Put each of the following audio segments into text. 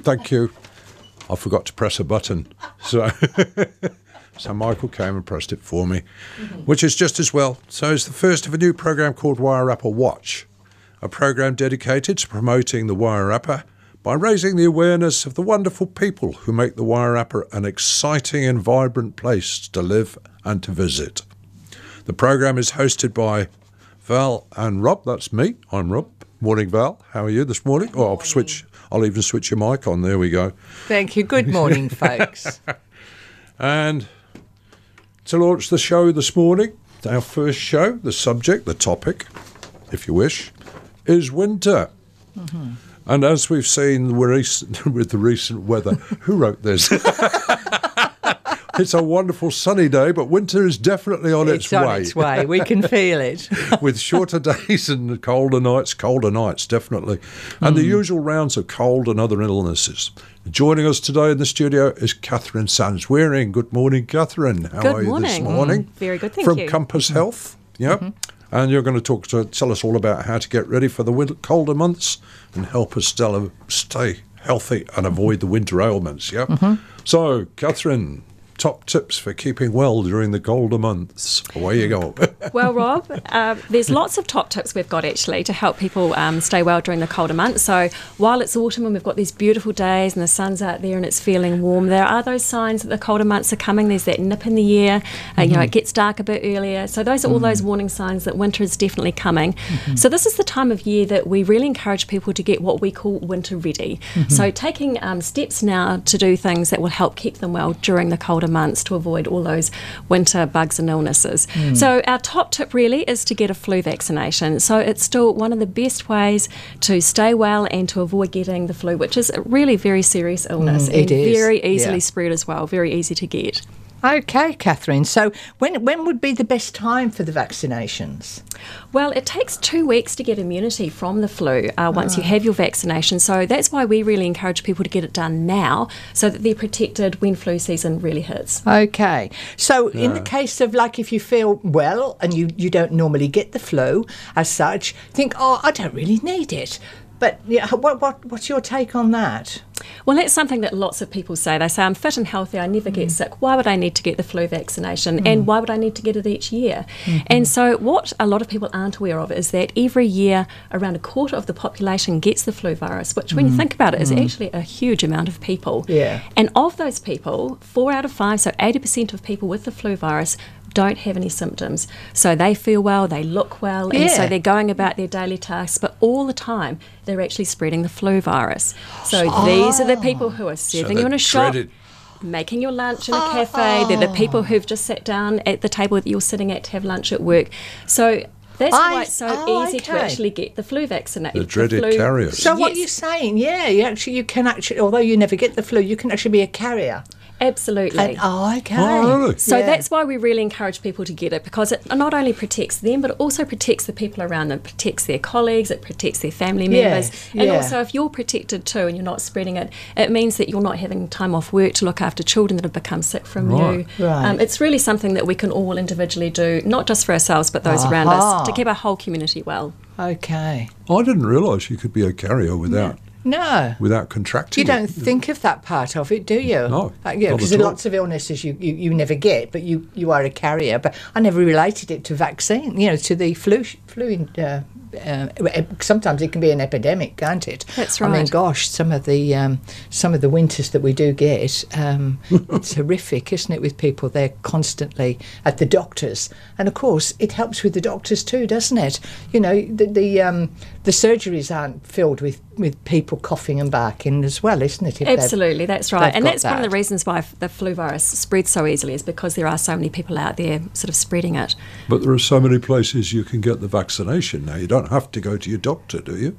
thank you. I forgot to press a button. So so Michael came and pressed it for me, which is just as well. So it's the first of a new program called Wairarapa Watch, a program dedicated to promoting the Wairarapa by raising the awareness of the wonderful people who make the Wairarapa an exciting and vibrant place to live and to visit. The program is hosted by Val and Rob. That's me. I'm Rob. Morning, Val. How are you this morning? Oh, I'll even switch your mic on. There we go. Thank you. Good morning, folks. And to launch the show this morning, our first show, the subject, the topic, if you wish, is winter. Mm-hmm. And as we've seen with the recent weather, who wrote this? It's a wonderful sunny day, but winter is definitely on its way. It's on its way. We can feel it. With shorter days and colder nights, definitely. And the usual rounds of cold and other illnesses. Joining us today in the studio is Catherine Sands-Waring. Good morning, Catherine. How are you this morning? Very good, thank you. From Compass Health. Yep. Mm-hmm. And you're going to tell us all about how to get ready for the colder months and help us stay healthy and avoid the winter ailments. Yep. Mm-hmm. So, Catherine, top tips for keeping well during the colder months. Away you go. Well, Rob, there's lots of top tips we've got actually to help people stay well during the colder months. So while it's autumn and we've got these beautiful days and the sun's out there and it's feeling warm, there are those signs that the colder months are coming. There's that nip in the air. It gets dark a bit earlier. So those are all those warning signs that winter is definitely coming. Mm-hmm. So this is the time of year that we really encourage people to get what we call winter ready. Mm-hmm. So taking steps now to do things that will help keep them well during the colder months to avoid all those winter bugs and illnesses. So our top tip really is to get a flu vaccination. So it's still one of the best ways to stay well and to avoid getting the flu, which is a really very serious illness and very easily spread as well, very easy to get. Okay, Catherine. So when would be the best time for the vaccinations? Well, it takes 2 weeks to get immunity from the flu once you have your vaccination. So that's why we really encourage people to get it done now so that they're protected when flu season really hits. Okay. So in the case of like if you feel well and you don't normally get the flu as such, think, I don't really need it. But what's your take on that? Well, that's something that lots of people say. They say, I'm fit and healthy, I never get sick. Why would I need to get the flu vaccination? And why would I need to get it each year? And so what a lot of people aren't aware of is that every year around a quarter of the population gets the flu virus, which when you think about it is actually a huge amount of people. Yeah. And of those people, 4 out of 5, so 80% of people with the flu virus don't have any symptoms. So they feel well, they look well, and so they're going about their daily tasks, but all the time they're actually spreading the flu virus. So these are the people who are serving you in a shop, making your lunch in a cafe. They're the people who've just sat down at the table that you're sitting at to have lunch at work. So that's why it's so easy to actually get the flu vaccination. The dreaded carriers. So what you're saying, you can actually, although you never get the flu, you can actually be a carrier. Absolutely. Okay. Oh, really? So that's why we really encourage people to get it, because it not only protects them, but it also protects the people around them, protects their colleagues, it protects their family members. And also if you're protected too and you're not spreading it, it means that you're not having time off work to look after children that have become sick from you. Right. It's really something that we can all individually do, not just for ourselves, but those around us, to keep our whole community well. Okay. I didn't realise you could be a carrier without contracting. You don't think of that part of it, do you? No. Because there are lots of illnesses you never get, but you are a carrier. But I never related it to vaccine, to the flu. Sometimes it can be an epidemic, can't it? That's right. I mean, gosh, some of the winters that we do get, it's horrific, isn't it? With people, they're constantly at the doctors, and of course, it helps with the doctors too, doesn't it? The surgeries aren't filled with people coughing and barking as well, isn't it? Absolutely, that's right. And that's one of the reasons why the flu virus spreads so easily, is because there are so many people out there sort of spreading it. But there are so many places you can get the vaccination now. You don't have to go to your doctor, do you?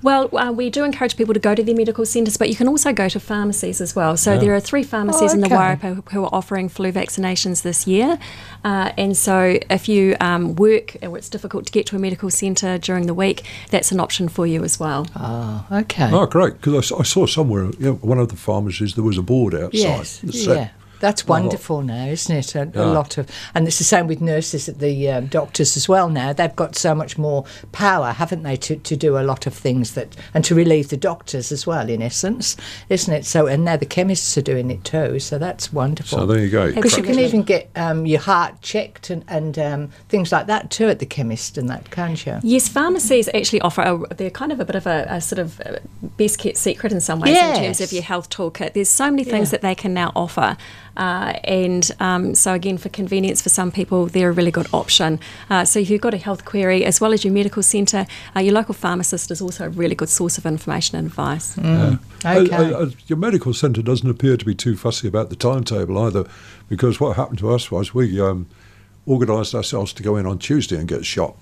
Well, we do encourage people to go to their medical centres, but you can also go to pharmacies as well. So there are 3 pharmacies in the Wairarapa who are offering flu vaccinations this year. And so if you work or it's difficult to get to a medical centre during the week, that's an option for you as well. Oh, okay. Oh, great, because I saw somewhere, one of the pharmacies, there was a board outside that said That's wonderful now, isn't it? A lot of, and it's the same with nurses at the doctors as well now. They've got so much more power, haven't they, to do a lot of things and to relieve the doctors as well, in essence, isn't it? So, and now the chemists are doing it too, so that's wonderful. So there you go. Because you can even get your heart checked and things like that too at the chemist and that, can't you? Yes, pharmacies actually offer, they're kind of a bit of a sort of best kept secret in some ways in terms of your health toolkit. There's so many things that they can now offer. So again, for convenience for some people, they're a really good option. So if you've got a health query, as well as your medical centre, your local pharmacist is also a really good source of information and advice. Okay. Your medical centre doesn't appear to be too fussy about the timetable either, because what happened to us was we organised ourselves to go in on Tuesday and get shot.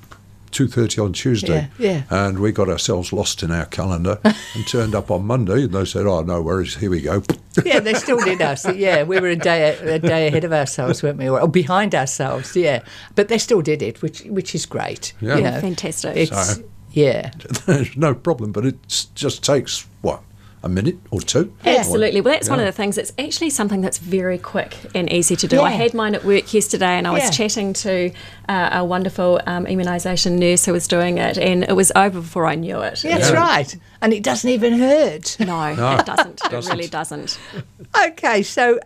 2:30 on Tuesday, and we got ourselves lost in our calendar and turned up on Monday, and they said, "Oh, no worries, here we go." Yeah, they still did us. Yeah, we were a day ahead of ourselves, weren't we? Or behind ourselves, yeah. But they still did it, which is great. Yeah, you know, fantastic. There's no problem, but it just takes a minute or two. Absolutely. Well, that's one of the things. It's actually something that's very quick and easy to do. I had mine at work yesterday, and I was chatting to a wonderful immunisation nurse who was doing it, and it was over before I knew it. Yeah, that's right. And it doesn't even hurt. No, it doesn't. It really doesn't. Okay, so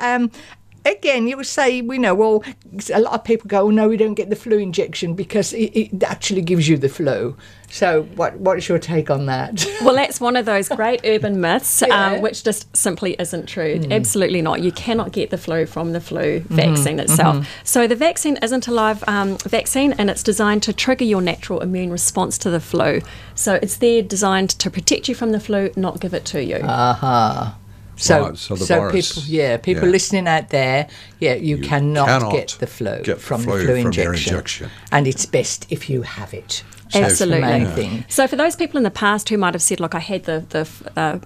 again, you would say, a lot of people go, "Oh no, we don't get the flu injection because it actually gives you the flu." So what's your take on that? Well, that's one of those great urban myths, which just simply isn't true. Absolutely not. You cannot get the flu from the flu vaccine itself. So the vaccine isn't a live vaccine, and it's designed to trigger your natural immune response to the flu. So it's there designed to protect you from the flu, not give it to you. So, the virus, people listening out there, you cannot get the flu from the flu injection. And it's best if you have it. Absolutely. So for those people in the past who might have said, look, I had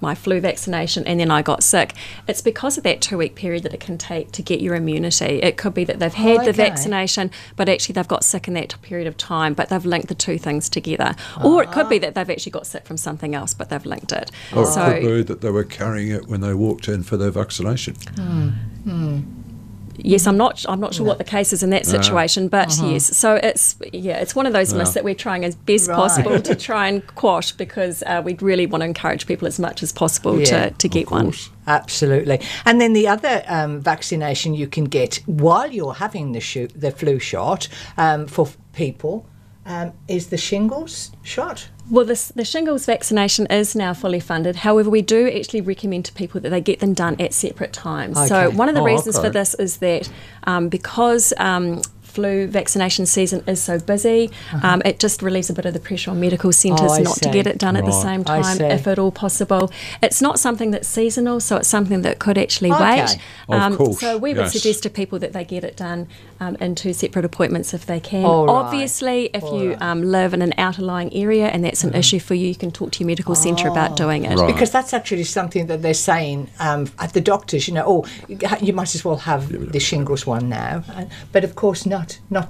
my flu vaccination and then I got sick, it's because of that 2-week period that it can take to get your immunity. It could be that they've had the vaccination, but actually they've got sick in that period of time, but they've linked the two things together. Or it could be that they've actually got sick from something else, but they've linked it. Or it could be that they were carrying it when they walked in for their vaccination. Yes, I'm not sure what the case is in that situation, but yes. So it's one of those myths that we're trying as best possible to try and quash, because we really want to encourage people as much as possible to get one. Absolutely. And then the other vaccination you can get while you're having the flu shot for people is the shingles shot. Well, the shingles vaccination is now fully funded. However, we do actually recommend to people that they get them done at separate times. Okay. So one of the reasons for this is that because flu vaccination season is so busy, it just relieves a bit of the pressure on medical centres not to get it done at the same time, if at all possible. It's not something that's seasonal, so it's something that could actually wait. Of course, so we would suggest to people that they get it done in 2 separate appointments if they can. Obviously, if you live in an outlying area and that's an issue for you, you can talk to your medical centre about doing it. Because that's actually something that they're saying at the doctors, you might as well have the shingles one now. But of course not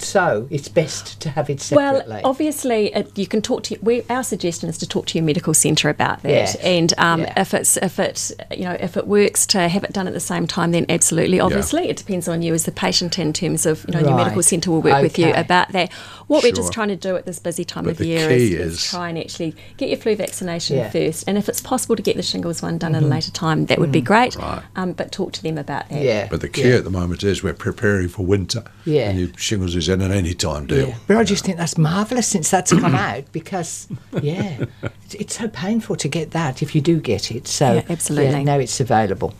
so. It's best to have it separately. Well, obviously, you can talk to our suggestion is to talk to your medical centre about that. And if it works to have it done at the same time, then absolutely. Obviously, it depends on you as the patient in terms of your medical centre will work with you about that. What we're just trying to do at this busy time of year is try and actually get your flu vaccination first, and if it's possible to get the shingles one done at a later time, that would be great. But talk to them about that. But the key at the moment is we're preparing for winter. And the shingles is in an any time deal. But I just think that's marvellous since that's come out, because it's so painful to get that if you do get it. So absolutely. Now it's available.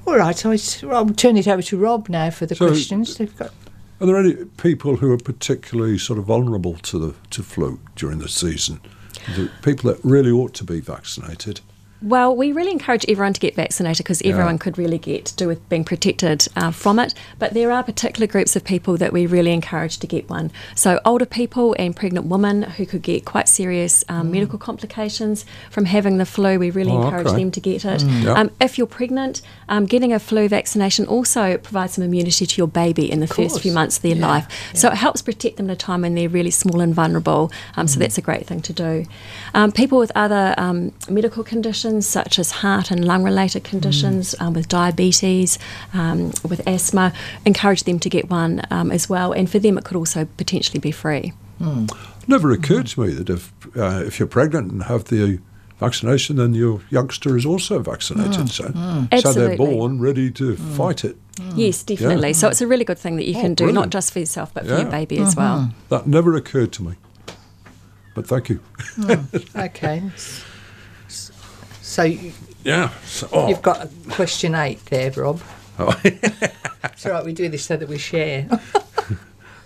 All right, so I'll turn it over to Rob now for the questions they've got. Are there any people who are particularly sort of vulnerable to flu during the season? The people that really ought to be vaccinated? Well, we really encourage everyone to get vaccinated, because everyone could really do with being protected from it. But there are particular groups of people that we really encourage to get one. So older people and pregnant women who could get quite serious medical complications from having the flu, we really encourage them to get it. If you're pregnant, getting a flu vaccination also provides some immunity to your baby in the first few months of their life. So it helps protect them at a time when they're really small and vulnerable. So that's a great thing to do. People with other medical conditions, conditions such as heart and lung related conditions, with diabetes, with asthma, encourage them to get one as well. And for them, it could also potentially be free. Never occurred to me that if you're pregnant and have the vaccination, then your youngster is also vaccinated. So they're born ready to fight it. Yes, definitely. So it's a really good thing that you can do, brilliant. not just for yourself, but for your baby as well. That never occurred to me. But thank you. Okay. So you've got question 8 there, Rob. Oh. It's all right, we do this so that we share.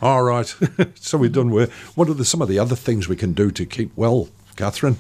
All right. So we're done with. What are some of the other things we can do to keep well, Catherine?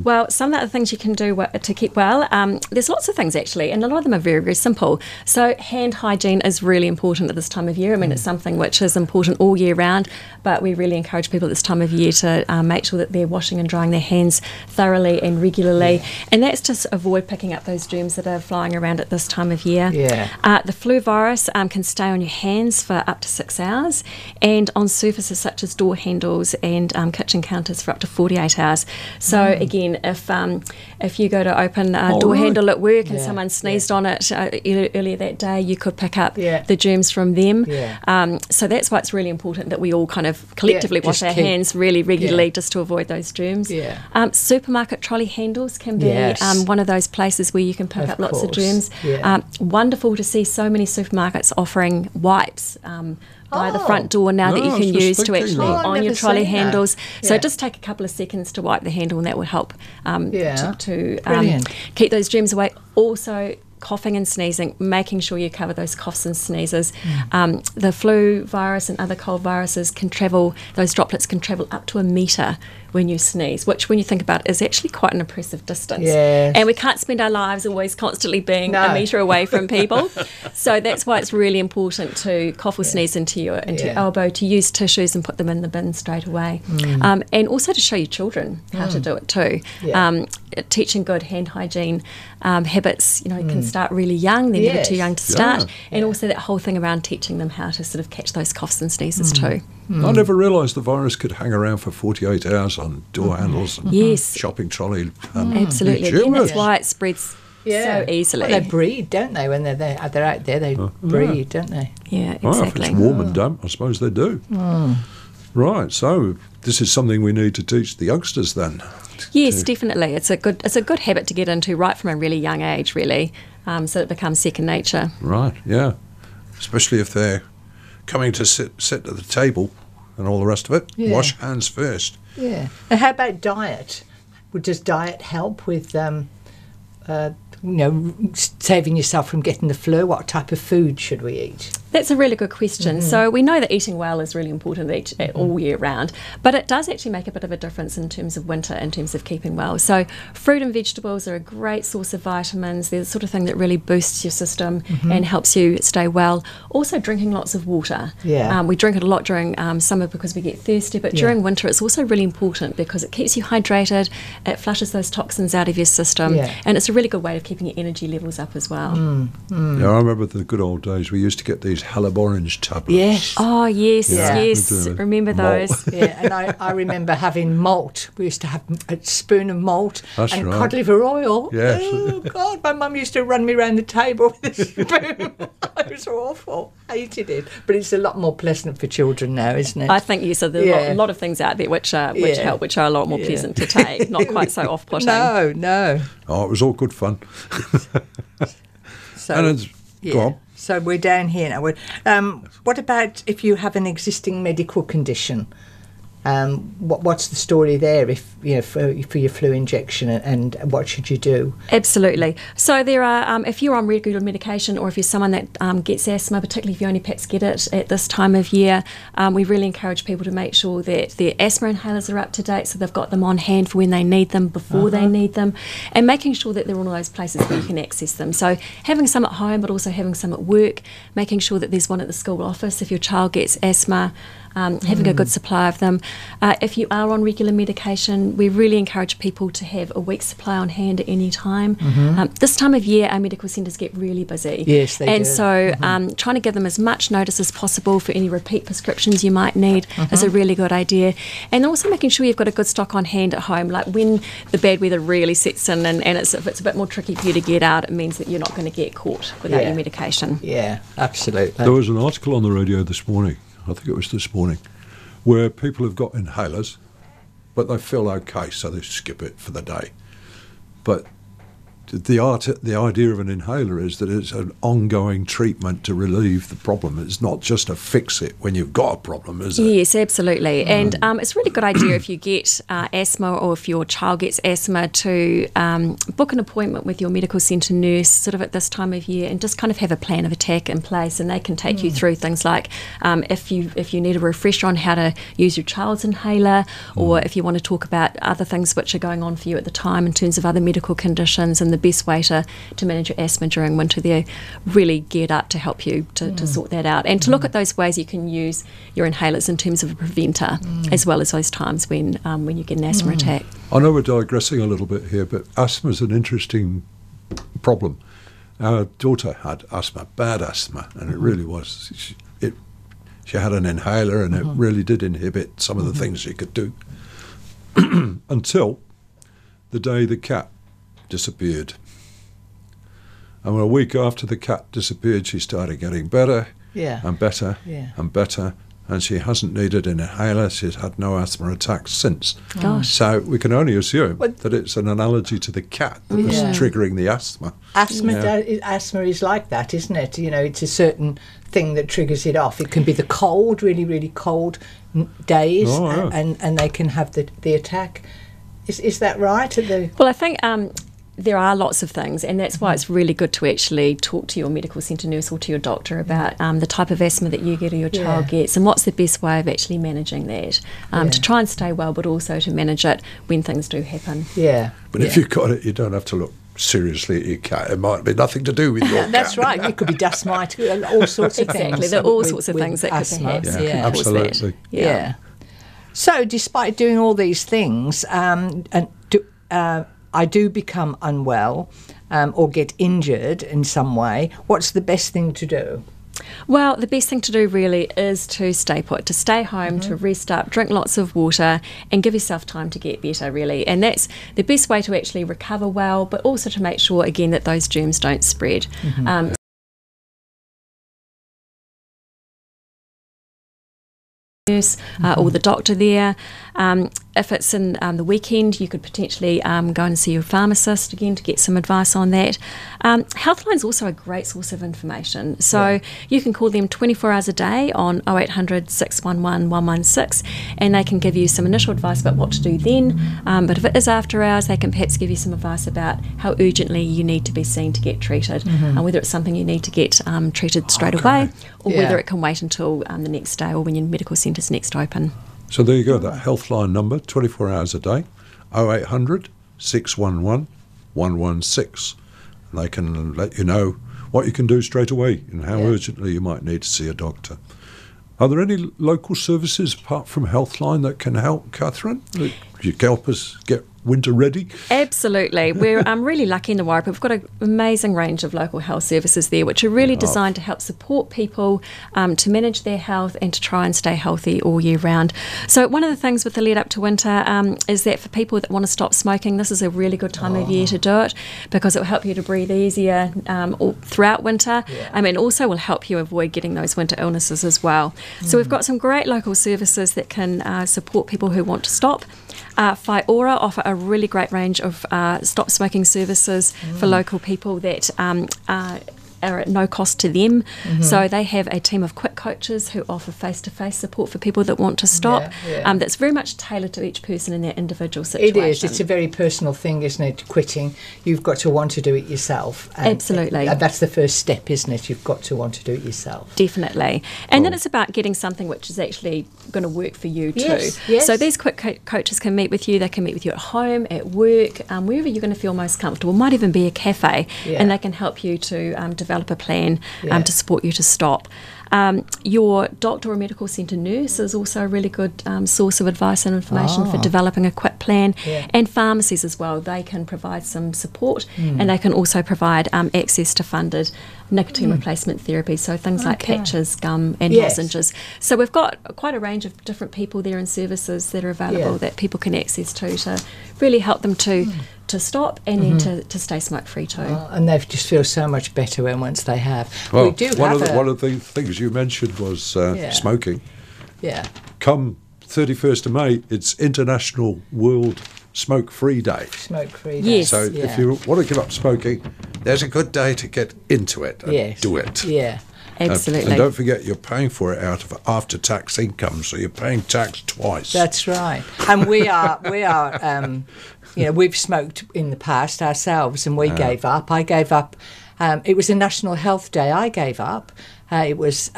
Well, some of the things you can do to keep well, there's lots of things actually, and a lot of them are very, very simple. So hand hygiene is really important at this time of year. I mean, it's something which is important all year round, but we really encourage people at this time of year to make sure that they're washing and drying their hands thoroughly and regularly. And that's to avoid picking up those germs that are flying around at this time of year. The flu virus can stay on your hands for up to 6 hours, and on surfaces such as door handles and kitchen counters for up to 48 hours. So again, if you go to open a door handle at work and someone sneezed on it earlier that day, you could pick up the germs from them. So that's why it's really important that we all kind of collectively wash our hands really regularly just to avoid those germs. Supermarket trolley handles can be one of those places where you can pick up lots of germs. Wonderful to see so many supermarkets offering wipes by the front door now that you can use to actually on your trolley handles. So just take a couple of seconds to wipe the handle, and that will help to keep those germs away. Also, coughing and sneezing, making sure you cover those coughs and sneezes. The flu virus and other cold viruses can travel, those droplets can travel up to 1 metre when you sneeze, which when you think about it is actually quite an impressive distance. And we can't spend our lives always constantly being 1 metre away from people. So that's why it's really important to cough or sneeze into your elbow, to use tissues and put them in the bin straight away. And also to show your children how to do it too. Teaching good hand hygiene habits, can start really young, they're never too young to start. And also that whole thing around teaching them how to sort of catch those coughs and sneezes too. I never realised the virus could hang around for 48 hours on door handles and shopping trolley. Absolutely. Again, that's why it spreads so easily. Well, they breed, don't they? When they're out there, they breed, don't they? Yeah, exactly. Well, if it's warm and damp, I suppose they do. Right, so this is something we need to teach the youngsters then. Yes, definitely. It's a good habit to get into right from a really young age, really, so it becomes second nature. Right, especially if they're coming to sit at the table and all the rest of it. Wash hands first. And how about diet? Does diet help with saving yourself from getting the flu? What type of food should we eat? That's a really good question. So we know that eating well is really important all year round, but it does actually make a bit of a difference in terms of winter, in terms of keeping well. So fruit and vegetables are a great source of vitamins. They're the sort of thing that really boosts your system and helps you stay well. Also drinking lots of water. We drink it a lot during summer because we get thirsty, but during winter it's also really important because it keeps you hydrated, it flushes those toxins out of your system, and it's a really good way of keeping your energy levels up as well. I remember the good old days. We used to get these Halib orange tablets. Oh, yes. Remember those. And I remember having malt. We used to have a spoon of malt and cod liver oil. Oh, God, my mum used to run me around the table with a spoon. It was awful. Hated it. But it's a lot more pleasant for children now, isn't it? I think, yes, so there are a lot of things out there which help, which are a lot more pleasant to take, not quite so off-putting. No. Oh, it was all good fun. Go on. So we're down here now. What about if you have an existing medical condition? What's the story there if for your flu injection, and what should you do? Absolutely. So there are, if you're on regular medication, or if you're someone that gets asthma, particularly if you only perhaps get it at this time of year, we really encourage people to make sure that their asthma inhalers are up to date, so they've got them on hand for when they need them, before they need them, and making sure that they're in all those places where you can access them. So having some at home, but also having some at work, making sure that there's one at the school office if your child gets asthma. having a good supply of them. If you are on regular medication, we really encourage people to have a week's supply on hand at any time. This time of year, our medical centres get really busy. Yes, they do. And so trying to give them as much notice as possible for any repeat prescriptions you might need is a really good idea. And also making sure you've got a good stock on hand at home. Like when the bad weather really sets in and if it's a bit more tricky for you to get out, it means that you're not going to get caught without your medication. Yeah, absolutely. There was an article on the radio this morning, I think it was this morning, where people have got inhalers, but they feel okay, so they skip it for the day. But the idea of an inhaler is that it's an ongoing treatment to relieve the problem. It's not just to fix it when you've got a problem, is it? Yes, absolutely. And it's a really good idea if you get asthma or if your child gets asthma to book an appointment with your medical centre nurse sort of at this time of year and just kind of have a plan of attack in place, and they can take you through things like if you need a refresher on how to use your child's inhaler, or if you want to talk about other things which are going on for you at the time in terms of other medical conditions and the best way to manage your asthma during winter. They're really geared up to help you to sort that out and to look at those ways you can use your inhalers in terms of a preventer as well as those times when you get an asthma attack. I know we're digressing a little bit here, but asthma is an interesting problem. Our daughter had asthma, bad asthma, and it really was. She had an inhaler and it really did inhibit some of the things she could do until the day the cat disappeared. And a week after the cat disappeared, she started getting better and better and better, and she hasn't needed an inhaler. She's had no asthma attacks since. Gosh. So we can only assume that it's an analogy to the cat that was triggering the asthma. Asthma is like that, isn't it? You know, it's a certain thing that triggers it off. It can be the cold, really, really cold days, and they can have the attack. Is that right? Well, I think there are lots of things, and that's why it's really good to actually talk to your medical centre nurse or to your doctor about the type of asthma that you get or your child gets, and what's the best way of actually managing that, to try and stay well, but also to manage it when things do happen. But if you've got it, you don't have to look seriously at your cat. It might be nothing to do with your cat. That's right. It could be dust mite, all sorts of things. Exactly, there are all sorts of things that could perhaps cause absolutely. that. So, despite doing all these things, I do become unwell or get injured in some way. What's the best thing to do? Well, the best thing to do really is to stay put, to stay home, to rest up, drink lots of water and give yourself time to get better, really. And that's the best way to actually recover well, but also to make sure, again, that those germs don't spread. Nurse or the doctor there. If it's in the weekend, you could potentially go and see your pharmacist again to get some advice on that. Healthline's also a great source of information. So you can call them 24 hours a day on 0800 611 116 and they can give you some initial advice about what to do then. But if it is after hours, they can perhaps give you some advice about how urgently you need to be seen to get treated, and whether it's something you need to get treated straight away or whether it can wait until the next day or when your medical centre's next open. So there you go, that Healthline number, 24 hours a day, 0800 611 116. And they can let you know what you can do straight away and how urgently you might need to see a doctor. Are there any local services apart from Healthline that can help, Catherine? Could you help us get winter ready? Absolutely. We're really lucky in the Wairarapa. We've got an amazing range of local health services there, which are really designed to help support people to manage their health and to try and stay healthy all year round. So one of the things with the lead up to winter is that for people that want to stop smoking, this is a really good time of year to do it because it will help you to breathe easier throughout winter, and also will help you avoid getting those winter illnesses as well. So we've got some great local services that can support people who want to stop. Whaiora offer a really great range of stop smoking services for local people that are at no cost to them. So they have a team of quick coaches who offer face-to-face support for people that want to stop. That's very much tailored to each person in their individual situation. It is. It's a very personal thing, isn't it? Quitting. You've got to want to do it yourself. Absolutely. That's the first step, isn't it? You've got to want to do it yourself. Definitely. And then it's about getting something which is actually going to work for you too. Yes. So these quick coaches can meet with you. They can meet with you at home, at work, wherever you're going to feel most comfortable. It might even be a cafe, and they can help you to develop a plan to support you to stop. Your doctor or medical centre nurse is also a really good source of advice and information for developing a quit plan, and pharmacies as well. They can provide some support, and they can also provide access to funded nicotine replacement therapy, so things like patches, gum and lozenges. So we've got quite a range of different people there and services that are available that people can access to really help them to stop and then to stay smoke free too. And they just feel so much better when once they have. Well, we do one of the things you mentioned was smoking. Yeah. Come 31st of May, it's International World Smoke-Free Day. Smoke-free day. Yes. So if you want to give up smoking, there's a good day to get into it and do it. Yeah. Absolutely. And don't forget, you're paying for it out of after-tax income, so you're paying tax twice. That's right. And we are. We've smoked in the past ourselves, and we gave up. I gave up. It was a National Health Day. I gave up. It was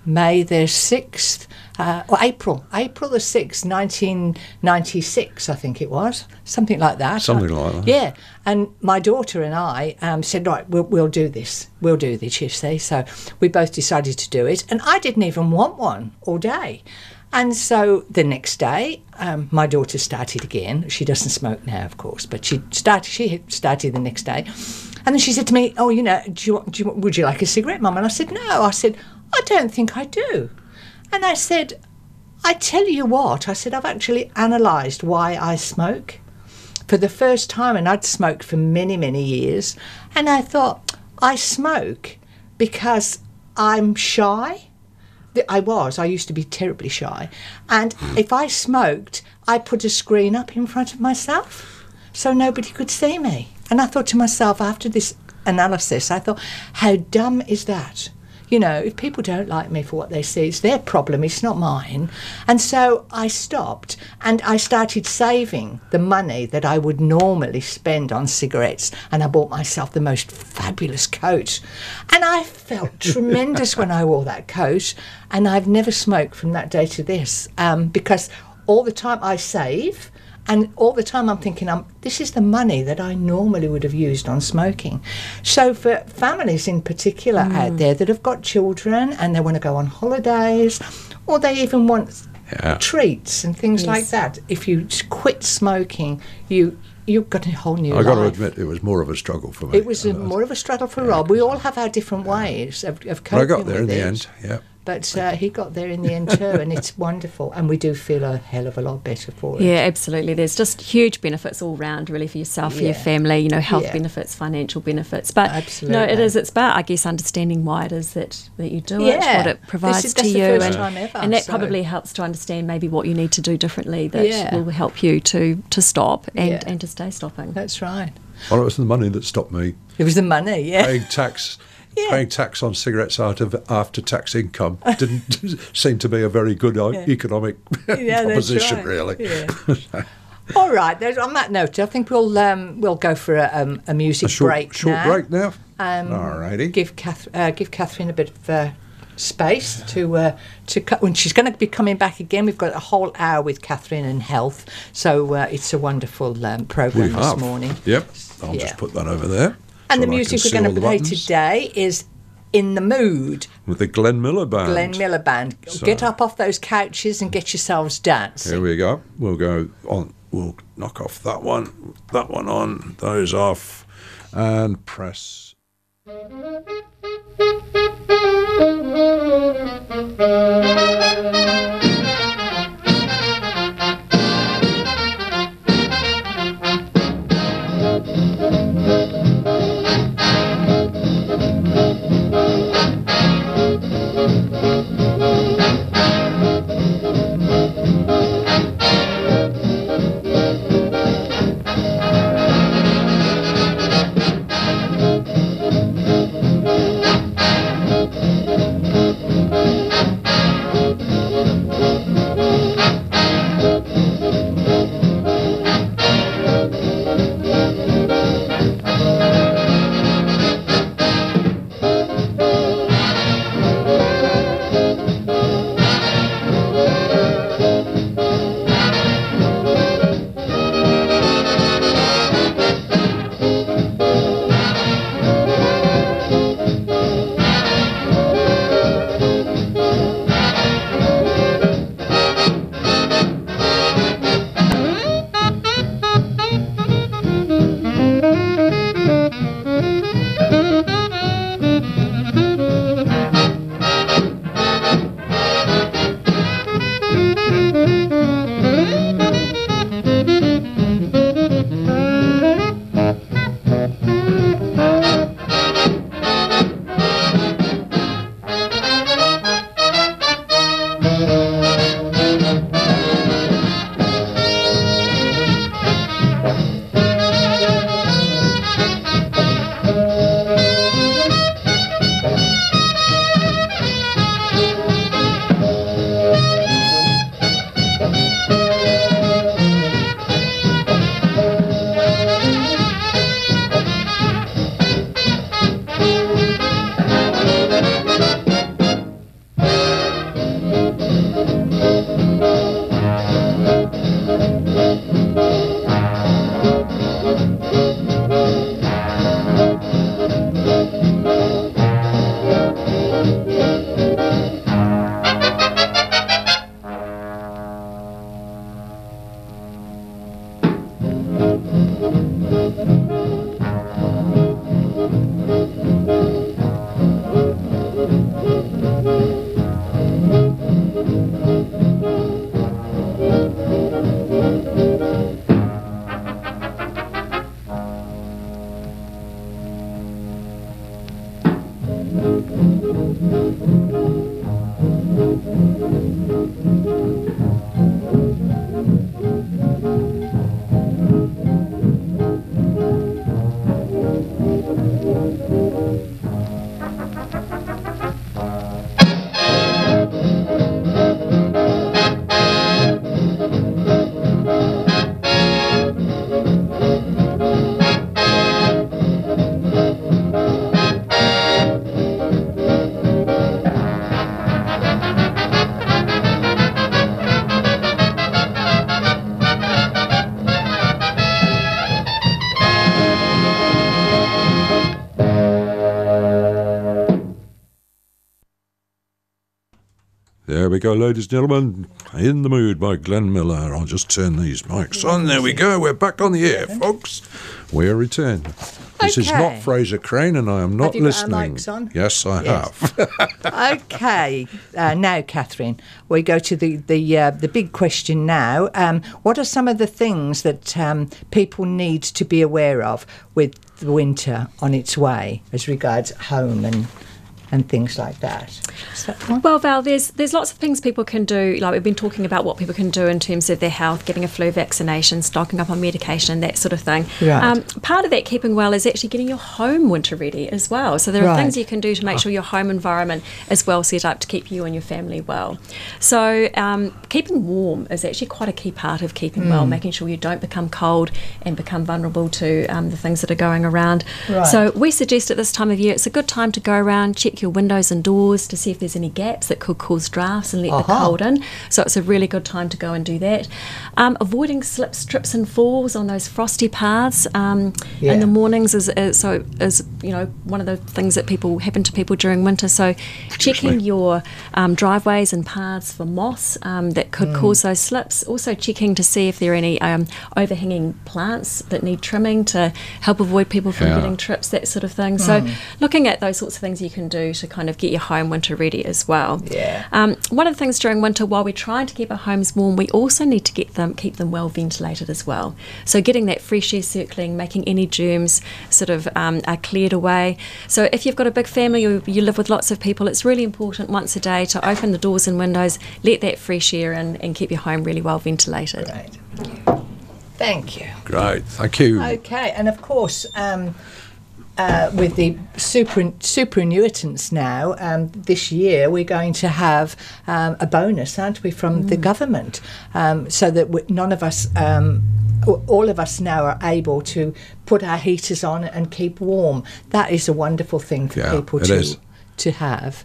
May the 6th, or April the 6th, 1996, I think it was. Something like that. Something like that. Yeah. And my daughter and I said, right, we'll do this. We'll do this, you see. So we both decided to do it. And I didn't even want one all day. And so the next day, my daughter started again. She doesn't smoke now, of course, but she started the next day. And then she said to me, oh, would you like a cigarette, Mum? And I said, no. I said, I don't think I do. And I said, I tell you what, I said, I've actually analysed why I smoke for the first time. And I'd smoked for many, many years. And I thought, I smoke because I'm shy. I used to be terribly shy. And if I smoked, I put a screen up in front of myself so nobody could see me. And I thought to myself, after this analysis, I thought, how dumb is that? If people don't like me for what they see, it's their problem, it's not mine. And so I stopped and I started saving the money that I would normally spend on cigarettes, and I bought myself the most fabulous coat. And I felt tremendous when I wore that coat, and I've never smoked from that day to this, because all the time I save. And all the time I'm thinking, this is the money that I normally would have used on smoking. So for families in particular out there that have got children and they want to go on holidays, or they even want treats and things like that, if you quit smoking, you've got a whole new life. I've got to admit, it was more of a struggle for me. It was more of a struggle for Rob. We all have our different ways of coping but I got there in with the it. end, yeah. But he got there in the end too, and it's wonderful. And we do feel a hell of a lot better for it. Yeah, absolutely. There's just huge benefits all round, really, for yourself, for your family, health benefits, financial benefits. But, absolutely. it's about, I guess, understanding why it is that you do it, what it provides to that's you. The first time ever, and that probably helps to understand maybe what you need to do differently that will help you to stop and to stay stopping. That's right. Well, it was the money that stopped me. It was the money, yeah. Paying tax. Paying tax on cigarettes out of after-tax income didn't seem to be a very good economic proposition, really. Yeah. All right. On that note, I think we'll go for a music break short now. break now. All righty. Give Catherine a bit of space to when she's going to be coming back again. We've got a whole hour with Catherine and health, so it's a wonderful programme this morning. Yep. I'll just put that over there. And the music we're going to play today is In the Mood. With the Glenn Miller Band. So, get up off those couches and get yourselves dancing. Here we go. We'll go on. We'll knock off that one on, those off, and press. There we go, ladies and gentlemen. In the Mood by Glenn Miller. I'll just turn these mics on. There we go. We're back on the air, folks. We're returned. This is not Fraser Crane, and I am not listening. Have you got our mics on? Yes, I have. Okay. Now, Catherine, we go to the big question now. What are some of the things that people need to be aware of with the winter on its way as regards home and things like that? Well, Val, there's lots of things people can do. Like we've been talking about what people can do in terms of their health, getting a flu vaccination, stocking up on medication, that sort of thing. Right. Part of that keeping well is actually getting your home winter ready as well. So there are things you can do to make sure your home environment is well set up to keep you and your family well. So keeping warm is actually quite a key part of keeping well, making sure you don't become cold and become vulnerable to the things that are going around. Right. So we suggest at this time of year it's a good time to go around, check your windows and doors to see if there's any gaps that could cause drafts and let the cold in. So it's a really good time to go and do that. Avoiding slips, trips and falls on those frosty paths in the mornings is one of the things that happen to people during winter. So checking your driveways and paths for moss that could cause those slips. Also checking to see if there are any overhanging plants that need trimming to help avoid people from getting trips, that sort of thing. So looking at those sorts of things you can do to kind of get your home winter ready as well. One of the things during winter, while we're trying to keep our homes warm, we also need to keep them well ventilated as well. So getting that fresh air circling, making any germs sort of are cleared away. So if you've got a big family or you live with lots of people, it's really important once a day to open the doors and windows, let that fresh air in and keep your home really well ventilated. Great. Thank you. Great, thank you. Okay, and of course, with the superannuitants now, this year we're going to have a bonus, aren't we, from the government, so that none of us, all of us now are able to put our heaters on and keep warm. That is a wonderful thing for people to have.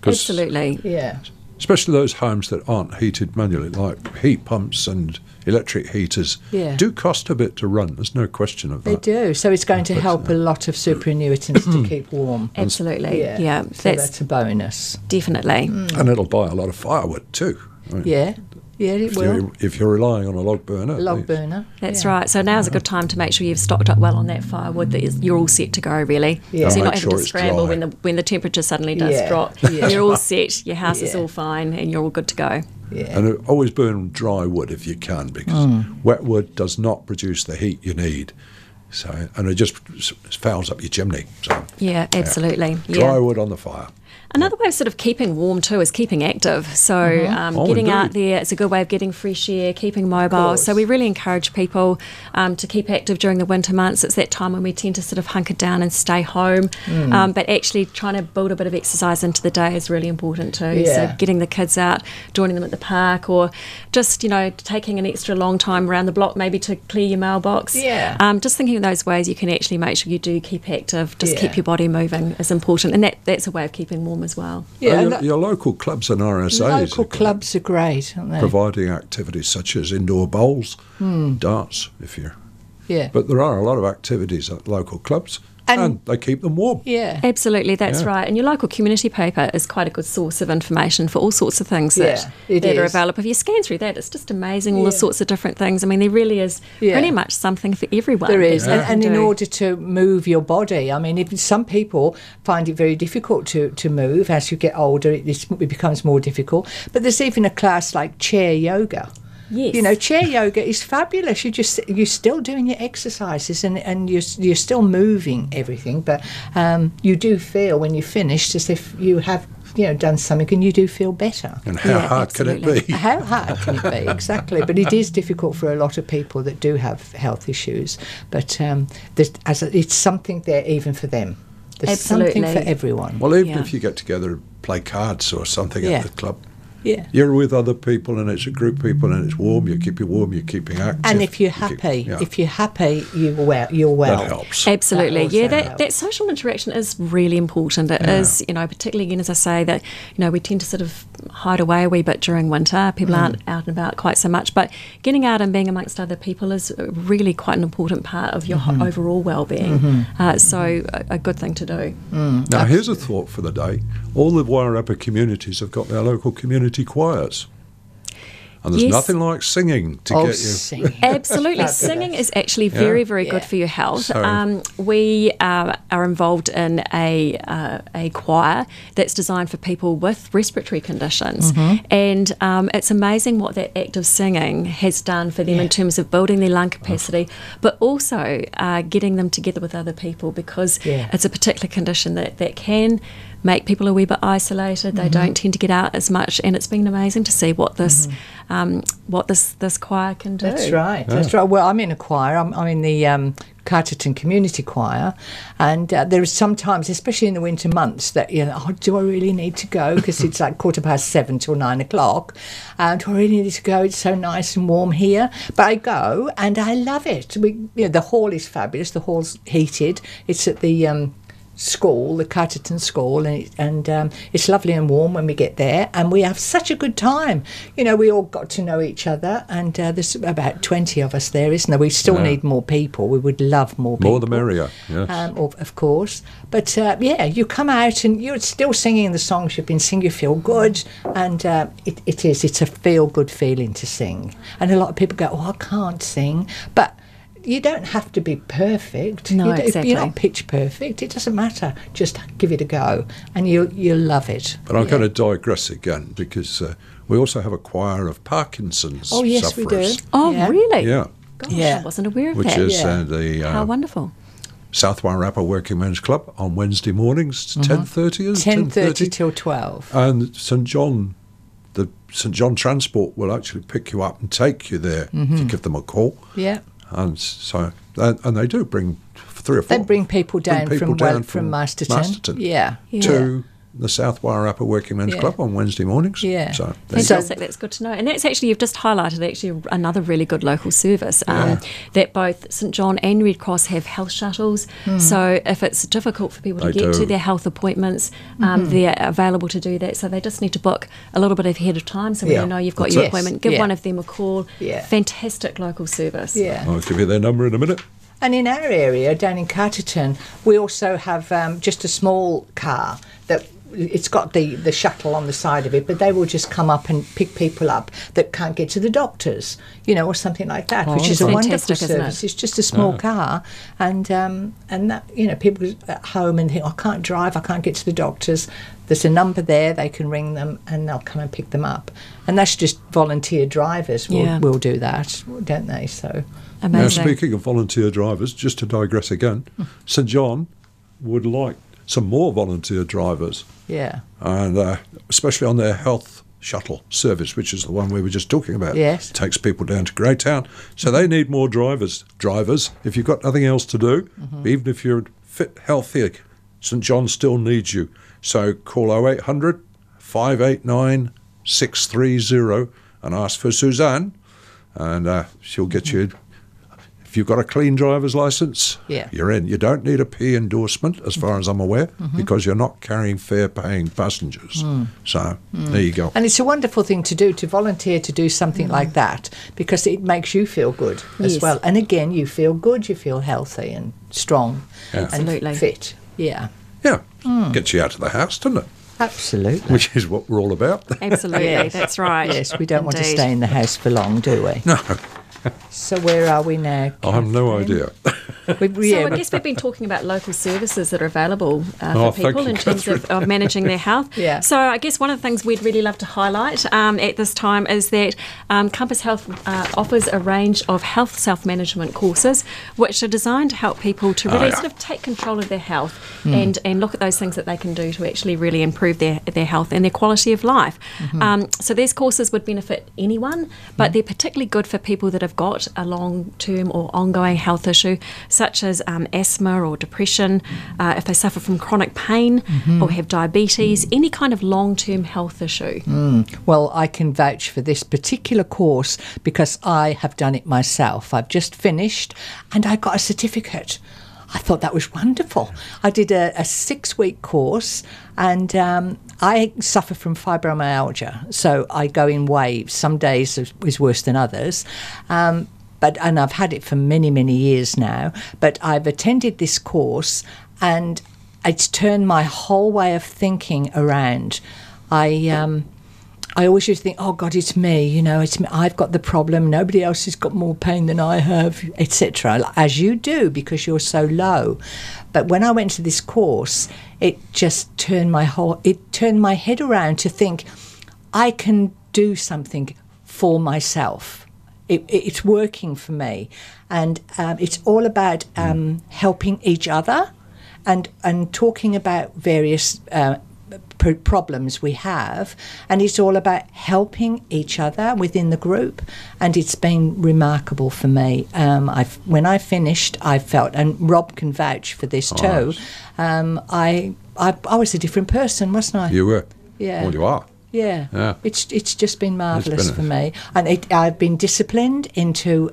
Absolutely. Yeah. Especially those homes that aren't heated manually, like heat pumps and electric heaters, do cost a bit to run. There's no question of that. They do. So it's going to help a lot of superannuitants to keep warm. Absolutely. Yeah. So that's a bonus. Definitely. And it'll buy a lot of firewood too. I mean, Yeah, it will. If you're relying on a log burner. That's right. So now's a good time to make sure you've stocked up well on that firewood, that you're all set to go, really. Yeah. So you're not Make having sure to it's scramble dry. when the temperature suddenly does drop. Yeah. You're all set, your house is all fine, and you're all good to go. Yeah. And always burn dry wood if you can, because wet wood does not produce the heat you need. So, and it just fouls up your chimney. So, Yeah, absolutely. dry wood on the fire. Another way of sort of keeping warm too is keeping active. So getting out there, it's a good way of getting fresh air, keeping mobile. So we really encourage people to keep active during the winter months. It's that time when we tend to sort of hunker down and stay home. But actually trying to build a bit of exercise into the day is really important too. Yeah. So getting the kids out, joining them at the park, or just, taking an extra long time around the block maybe to clear your mailbox. Yeah. Just thinking of those ways you can actually make sure you do keep active, just keep your body moving is important. And that's a way of keeping warm as well. Yeah, Your local clubs and RSAs local clubs are great, aren't they? providing activities such as indoor bowls, darts, if you're... Yeah. But there are a lot of activities at local clubs, and they keep them warm. Yeah. Absolutely, that's Yeah. right. And your local community paper is quite a good source of information for all sorts of things that it are is. available. If you scan through that, it's just amazing, all the sorts of different things. I mean, there really is pretty much something for everyone. There is, that you and can in do. order to move your body, I mean, if some people find it very difficult to move as you get older, it becomes more difficult. But there's even a class like chair yoga. Yes. Chair yoga is fabulous. You're still doing your exercises and you're still moving everything, but you do feel when you're finished as if you have done something, and you do feel better. And how hard can it absolutely. be? How hard can it be? Exactly. But it is difficult for a lot of people that do have health issues. But it's something there even for them. There's something Absolutely. for everyone. Well, even Yeah. if you get together and play cards or something Yeah. at the club, Yeah. you're with other people and it's a group of people and it's warm, you keep you warm, you're keeping active. And if you're you keep- happy, yeah. you're well. That helps. Absolutely, That yeah. also That helps. that social interaction is really important. It is, particularly again, as I say, that we tend to sort of hide away a wee bit during winter. People aren't out and about quite so much, but getting out and being amongst other people is really quite an important part of your overall well-being. So a good thing to do. Now, here's a thought for the day. All the Wairarapa communities have got their local community choirs. And there's Yes. nothing like singing to get you. Singing. Absolutely. Fabulous. Singing is actually very, very good Yeah. for your health. So- We are involved in a choir that's designed for people with respiratory conditions. And it's amazing what that active singing has done for them in terms of building their lung capacity, but also getting them together with other people, because it's a particular condition that can make people a wee bit isolated. They don't tend to get out as much, and it's been amazing to see what this this choir can do. That's right. That's right. Well, I'm in a choir. I'm in the Carterton Community Choir, and there is sometimes, especially in the winter months, that do I really need to go? Because it's like 7:15 till 9 o'clock. Do I really need to go? It's so nice and warm here. But I go and I love it. The hall is fabulous. The hall's heated. It's at the school, the Carterton school, and it's lovely and warm when we get there, and we have such a good time. We all got to know each other, and there's about 20 of us there, isn't there? We still need more people. We would love more people. More the merrier, yes. Of course. But you come out and you're still singing the songs you've been singing. You feel good, and it's a feel-good feeling to sing. And a lot of people go, I can't sing, but you don't have to be perfect. No, exactly. You're not pitch perfect. It doesn't matter. Just give it a go, and you'll love it. But I'm going to digress again, because we also have a choir of Parkinson's Oh yes, sufferers. we do. Oh, Yeah. really? Yeah, Gosh, Yeah. I wasn't aware of which that. is Yeah. the How wonderful. South Wairarapa Working Men's Club on Wednesday mornings, 10:30 is 10:30 till 12. And the St John Transport will actually pick you up and take you there if you give them a call. Yeah. And so, and they do bring 3 or 4. They bring people down from Masterton. Yeah. to the South Wairarapa Working Men's Yeah. Club on Wednesday mornings. Yeah. So there you go. Fantastic, that's good to know. And that's actually, you've just highlighted actually another really good local service, that both St John and Red Cross have health shuttles. So if it's difficult for people to They get do. to their health appointments, they're available to do that. So they just need to book a little bit ahead of time, so when Yeah. you know you've got That's your it. appointment, give Yeah. one of them a call. Yeah. Fantastic local service. Yeah. I'll give you their number in a minute. And in our area, down in Carterton, we also have just a small car that it's got the shuttle on the side of it, but they will just come up and pick people up that can't get to the doctors, or something like that, which is a wonderful Fantastic, isn't it? service. It's just a small car, and that people at home and think, I can't drive, I can't get to the doctors. there's a number there, they can ring them and they'll come and pick them up. And that's just volunteer drivers will do that, don't they? So amazing. Now, speaking of volunteer drivers, just to digress again, St John would like some more volunteer drivers. Yeah. And especially on their health shuttle service, which is the one we were just talking about. Yes. Takes people down to Greytown. So they need more drivers. If you've got nothing else to do, even if you're fit, healthy, St John still needs you. So call 0800 589 630 and ask for Suzanne, and she'll get you. If you've got a clean driver's licence, you're in. You don't need a P endorsement, as far as I'm aware, because you're not carrying fare-paying passengers. So there you go. And it's a wonderful thing to do, to volunteer to do something like that, because it makes you feel good as well. And again, you feel good, you feel healthy and strong and fit. Yeah. Yeah. Gets you out of the house, doesn't it? Absolutely. Which is what we're all about. Absolutely, that's right. Yes, we don't want to stay in the house for long, do we? No. So where are we now, I have no idea. So I guess we've been talking about local services that are available for people in terms of managing their health. Yeah. So I guess one of the things we'd really love to highlight at this time is that Compass Health offers a range of health self-management courses which are designed to help people to really sort of take control of their health and look at those things that they can do to actually really improve their health and their quality of life. So these courses would benefit anyone, but they're particularly good for people that have got a long-term or ongoing health issue, such as asthma or depression, if they suffer from chronic pain or have diabetes, any kind of long-term health issue. Well, I can vouch for this particular course because I have done it myself. I've just finished and I got a certificate. I thought that was wonderful. I did a 6-week course, and I suffer from fibromyalgia, so I go in waves. Some days is worse than others. And I've had it for many, many years now. But I've attended this course, and it's turned my whole way of thinking around. I always used to think, oh God, it's me. It's me. I've got the problem. Nobody else has got more pain than I have, etc. As you do, because you're so low. But when I went to this course, it just turned my head around to think, I can do something for myself. It's working for me, and it's all about helping each other, and talking about various problems we have, and it's all about helping each other within the group, and it's been remarkable for me. When I finished, I felt, and Rob can vouch for this too, I was a different person, wasn't I? You were. Yeah. Well, you are. Yeah. It's just been marvellous for me. And I've been disciplined into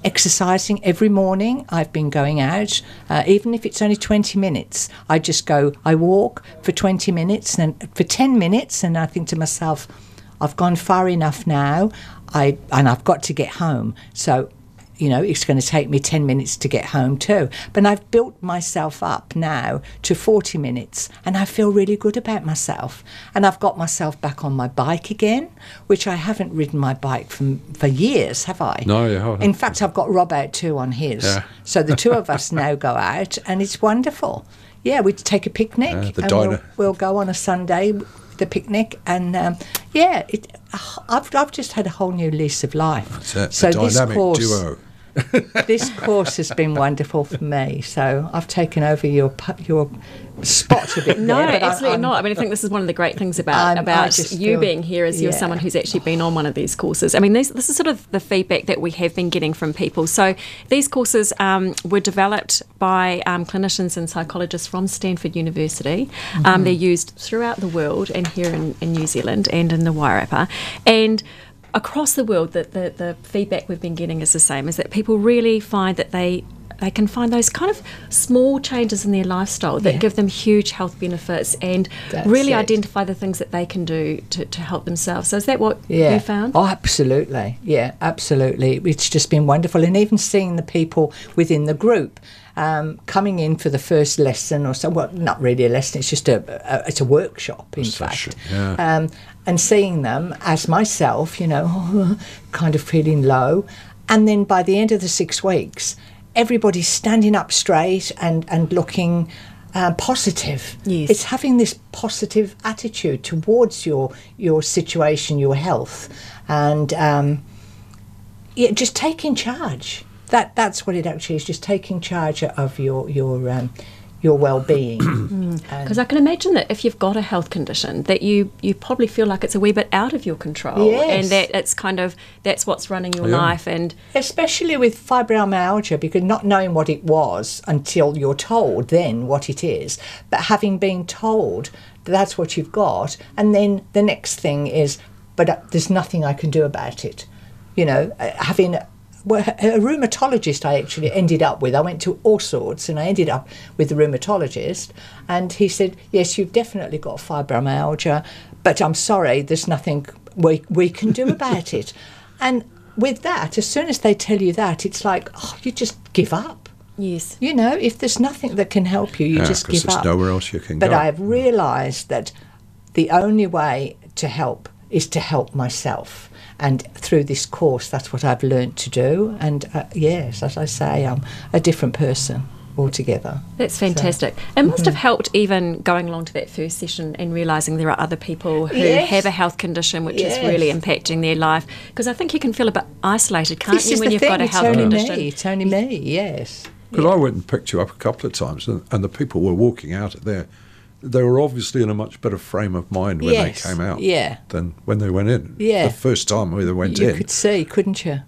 exercising every morning. I've been going out, even if it's only 20 minutes. I walk for 20 minutes and for 10 minutes, and I think to myself, I've gone far enough now, and I've got to get home. So, it's going to take me 10 minutes to get home too. But I've built myself up now to 40 minutes, and I feel really good about myself. And I've got myself back on my bike again, which I haven't ridden my bike for years, have I? No, you haven't. In fact, I've got Rob out too on his. Yeah. So the two of us now go out, and it's wonderful. Yeah, we take a picnic, and we'll go on a Sunday, the picnic, and I've just had a whole new lease of life. That's it. So a dynamic duo. This course has been wonderful for me. So I've taken over your spot a bit. No, there, absolutely not. I mean, I think this is one of the great things about you being here, is you're someone who's actually been on one of these courses. I mean, this is sort of the feedback that we have been getting from people. So these courses were developed by clinicians and psychologists from Stanford University. They're used throughout the world, and here in New Zealand and in the Wairarapa. And across the world, the feedback we've been getting is the same, is that people really find that they can find those kind of small changes in their lifestyle that give them huge health benefits, and really identify the things that they can do to help themselves. So is that what you found? Oh, absolutely. Yeah, absolutely. It's just been wonderful. And even seeing the people within the group coming in for the first lesson or so, well, not really a lesson, it's just it's a workshop, in fact. Yeah. And seeing them as myself, kind of feeling low. And then by the end of the 6 weeks, everybody's standing up straight and looking positive. Yes. It's having this positive attitude towards your situation, your health, and just taking charge. That's what it actually is, just taking charge of your well-being. Because I can imagine that if you've got a health condition, that you probably feel like it's a wee bit out of your control, and that it's kind of, that's what's running your life. And especially with fibromyalgia, because not knowing what it was until you're told then what it is, but having been told that's what you've got, and then the next thing is, but there's nothing I can do about it. Having a rheumatologist I actually ended up with. I went to all sorts, and I ended up with the rheumatologist, and he said, yes, you've definitely got fibromyalgia, but I'm sorry, there's nothing we can do about it. And with that, as soon as they tell you that, it's like, you just give up. yes, If there's nothing that can help you, you just give there's up. nowhere else you can go. But I've realised that the only way to help is to help myself. And through this course, that's what I've learned to do. And yes, as I say, I'm a different person altogether. that's fantastic. It must have helped even going along to that first session and realising there are other people who have a health condition which is really impacting their life. Because I think you can feel a bit isolated, can't This you, is when the you've thing, got a it's health only condition? me, it's only me, yes. Because I went and picked you up a couple of times, and the people were walking out of there. They were obviously in a much better frame of mind when they came out than when they went in. Yeah. The first time they went You in, could see, couldn't you?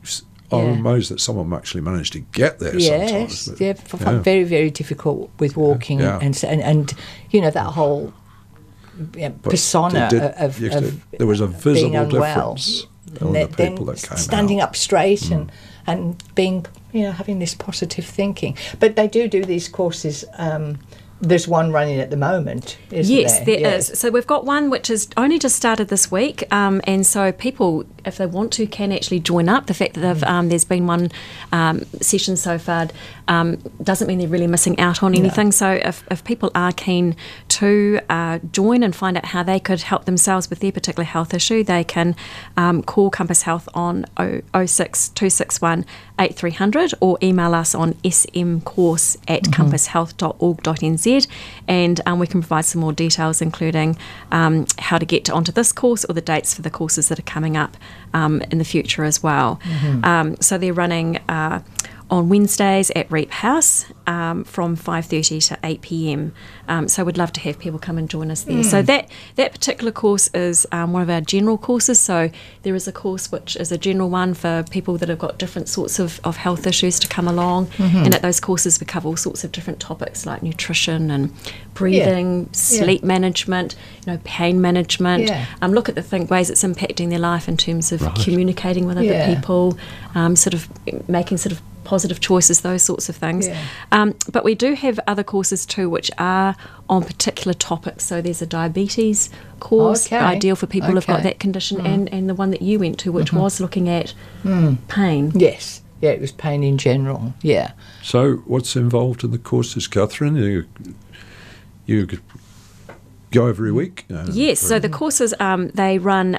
I was amazed that someone actually managed to get there sometimes. Yes, But, very, very difficult with walking and that whole persona of there was a being visible unwell. difference on the people that came standing out. up straight and being, having this positive thinking. But they do these courses. There's one running at the moment, isn't there? Yes, there is. So we've got one which has only just started this week, and so people, if they want to, can actually join up. The fact that there's been one session so far doesn't mean they're really missing out on anything. No. So if people are keen to join and find out how they could help themselves with their particular health issue, they can call Compass Health on 06 261 8300 or email us on smcourse@compasshealth.org.nz, and we can provide some more details, including how to get onto this course or the dates for the courses that are coming up in the future as well. So they're running on Wednesdays at Reap House from 5:30 to 8 p.m. So we'd love to have people come and join us there. So that particular course is one of our general courses. So there is a course which is a general one for people that have got different sorts of health issues to come along. And at those courses we cover all sorts of different topics like nutrition and breathing, sleep management, pain management. Look at the ways it's impacting their life in terms of communicating with other people, sort of making sort of positive choices, those sorts of things. But we do have other courses too which are on particular topics. So there's a diabetes course, ideal for people who've got that condition, and the one that you went to, which was looking at pain. Yes. Yeah, it was pain in general. Yeah. So what's involved in the courses, Catherine? You go every week? Yes, so the courses, they run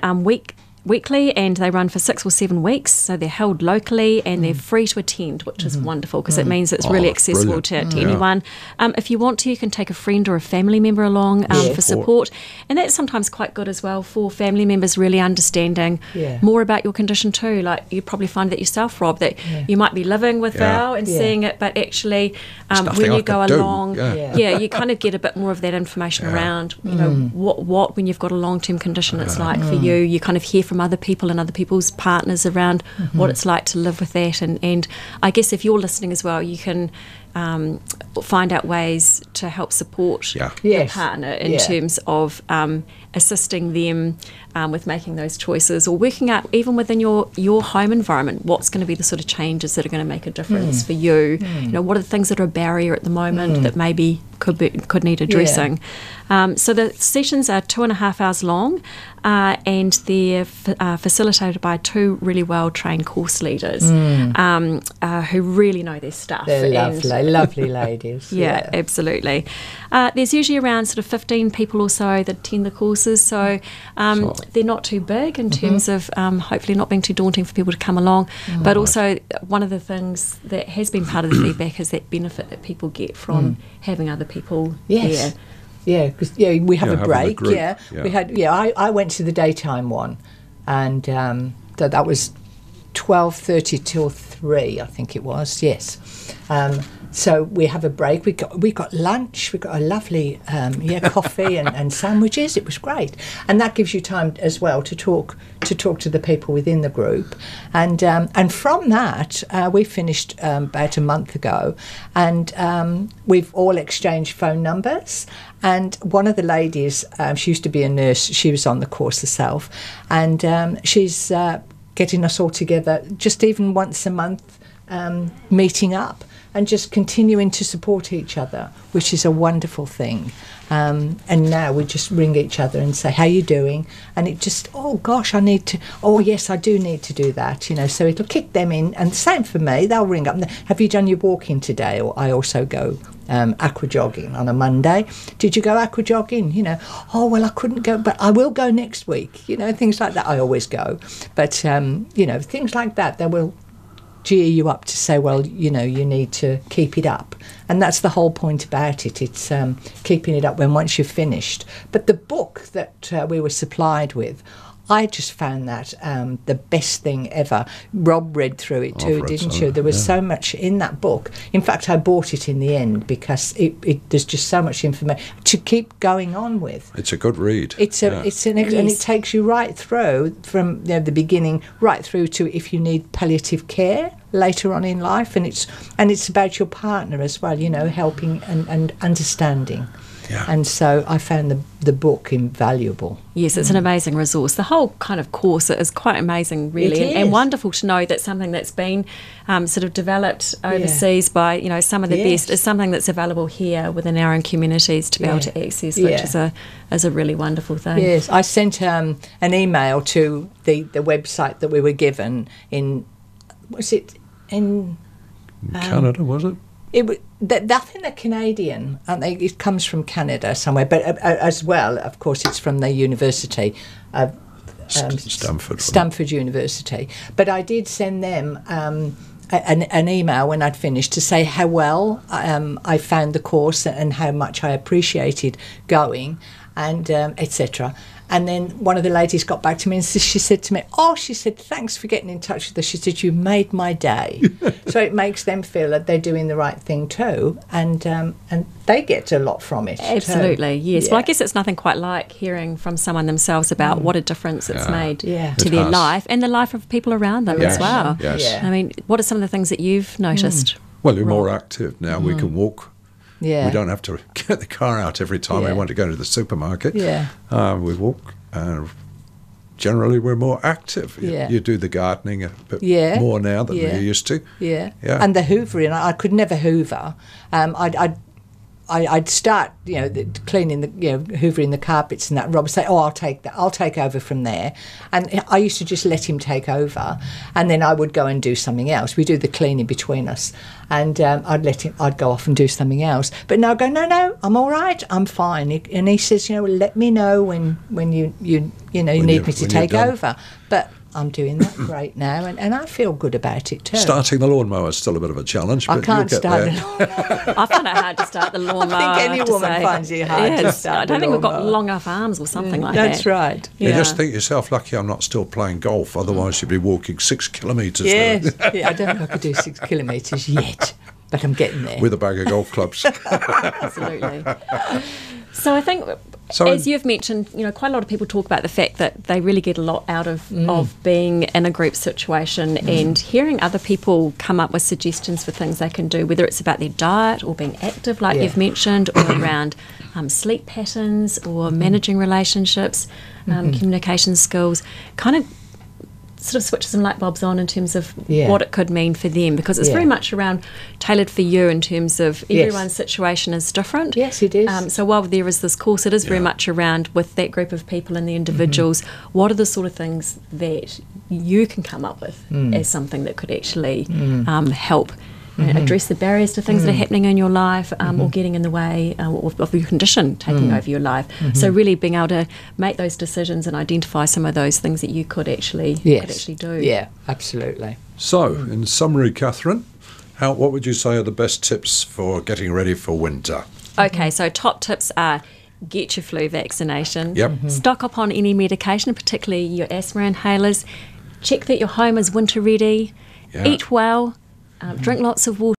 weekly, and they run for 6 or 7 weeks, so they're held locally and they're free to attend, which is wonderful because it means it's really accessible to anyone. If you want to, you can take a friend or a family member along for support, and that's sometimes quite good as well for family members really understanding more about your condition too. Like you probably find that yourself, Rob, that you might be living with Val and seeing it, but actually when you go along, you kind of get a bit more of that information around what when you've got a long-term condition it's like for you. You kind of hear from other people and other people's partners around what it's like to live with that, and I guess if you're listening as well, you can find out ways to help support your partner in terms of assisting them with making those choices, or working out even within your home environment what's going to be the sort of changes that are going to make a difference for you. What are the things that are a barrier at the moment that maybe could need addressing. So the sessions are 2.5 hours long, and they're facilitated by 2 really well-trained course leaders who really know their stuff. They're lovely ladies. Yeah, absolutely. There's usually around sort of 15 people or so that attend the courses. courses, so they're not too big in terms of hopefully not being too daunting for people to come along. But also one of the things that has been part of the feedback is that benefit that people get from having other people there. Yeah, because we have a break. group, We had. I went to the daytime one, and that was 12:30 till 3, I think it was. Yes. So we have a break. We got lunch. We got a lovely coffee and sandwiches. It was great, and that gives you time as well to talk to the people within the group, and from that we finished about a month ago, and we've all exchanged phone numbers. And one of the ladies, she used to be a nurse. She was on the course herself, and she's getting us all together, just even once a month, meeting up and just continuing to support each other, which is a wonderful thing. And now we just ring each other and say, how you doing? And it just, oh gosh, I need to, oh yes, I do need to do that, so it'll kick them in. And same for me, they'll ring up, have you done your walking today? Or I also go aqua jogging on a Monday. Did you go aqua jogging? Oh well, I couldn't go, but I will go next week. Things like that. I always go, but things like that, they will gear you up to say, well, you need to keep it up. And that's the whole point about it. It's keeping it up once you've finished. But the book that we were supplied with, I just found that the best thing ever. Rob read through it too, didn't you? There was so much in that book. In fact, I bought it in the end because there's just so much information to keep going on with. It's a good read. And it takes you right through from the beginning right through to if you need palliative care later on in life, and it's about your partner as well, helping and understanding. Yeah. And so I found the book invaluable. Yes, it's an amazing resource. The whole kind of course is quite amazing, really, and wonderful to know that something that's been sort of developed overseas by some of the best is something that's available here within our own communities to be able to access, which is a really wonderful thing. Yes, I sent an email to the website that we were given in Canada, was it? I think they're Canadian. It comes from Canada somewhere, but as well, of course, it's from the university, Stanford University. But I did send them an email when I'd finished to say how well I found the course and how much I appreciated going, and etc. And then one of the ladies got back to me and she said to me, thanks for getting in touch with us. She said, you made my day. So it makes them feel that they're doing the right thing too, and they get a lot from it. Absolutely, yes. Yeah. Well, I guess it's nothing quite like hearing from someone themselves about what a difference it's made to their life and the life of people around them as well. Yes. Yeah. I mean, what are some of the things that you've noticed? Well, you're more active now. We can walk. Yeah. We don't have to get the car out every time we want to go to the supermarket. Yeah. We walk. Generally, we're more active. Yeah. You do the gardening a bit more now than you used to. Yeah. And the hoovering, I could never hoover. I'd start, cleaning hoovering the carpets and that. Rob would say, I'll take that. I'll take over from there. And I used to just let him take over, and then I would go and do something else. We do the cleaning between us, and I'd go off and do something else. But now I go, no, I'm all right. I'm fine. And he says, let me know when you need me to take over. But I'm doing that great now, and I feel good about it too. Starting the lawnmower is still a bit of a challenge, but I can't you'll get start there. I find it hard to start the lawnmower. I think any woman finds it hard to start I don't the think we've got lawnmower. long enough arms or something like that. That's right. You just think yourself lucky I'm not still playing golf, otherwise you'd be walking 6 kilometres Yes. I don't think I could do 6 kilometres yet, but I'm getting there. with a bag of golf clubs. Absolutely. So I think, as you've mentioned, quite a lot of people talk about the fact that they really get a lot out of being in a group situation and hearing other people come up with suggestions for things they can do, whether it's about their diet or being active, like you've mentioned, or around sleep patterns or managing relationships, communication skills, kind of sort of switches some light bulbs on in terms of what it could mean for them, because it's very much around tailored for you in terms of everyone's situation is different. Yes, it is. So while there is this course, it is very much around with that group of people and the individuals, what are the sort of things that you can come up with as something that could actually help address the barriers to things that are happening in your life or getting in the way of your condition taking over your life. So really being able to make those decisions and identify some of those things that you could actually do. Yeah, absolutely. So, in summary, Catherine, what would you say are the best tips for getting ready for winter? Okay, so top tips are get your flu vaccination, Yep. stock up on any medication, particularly your asthma inhalers, check that your home is winter ready, eat well, drink lots of water.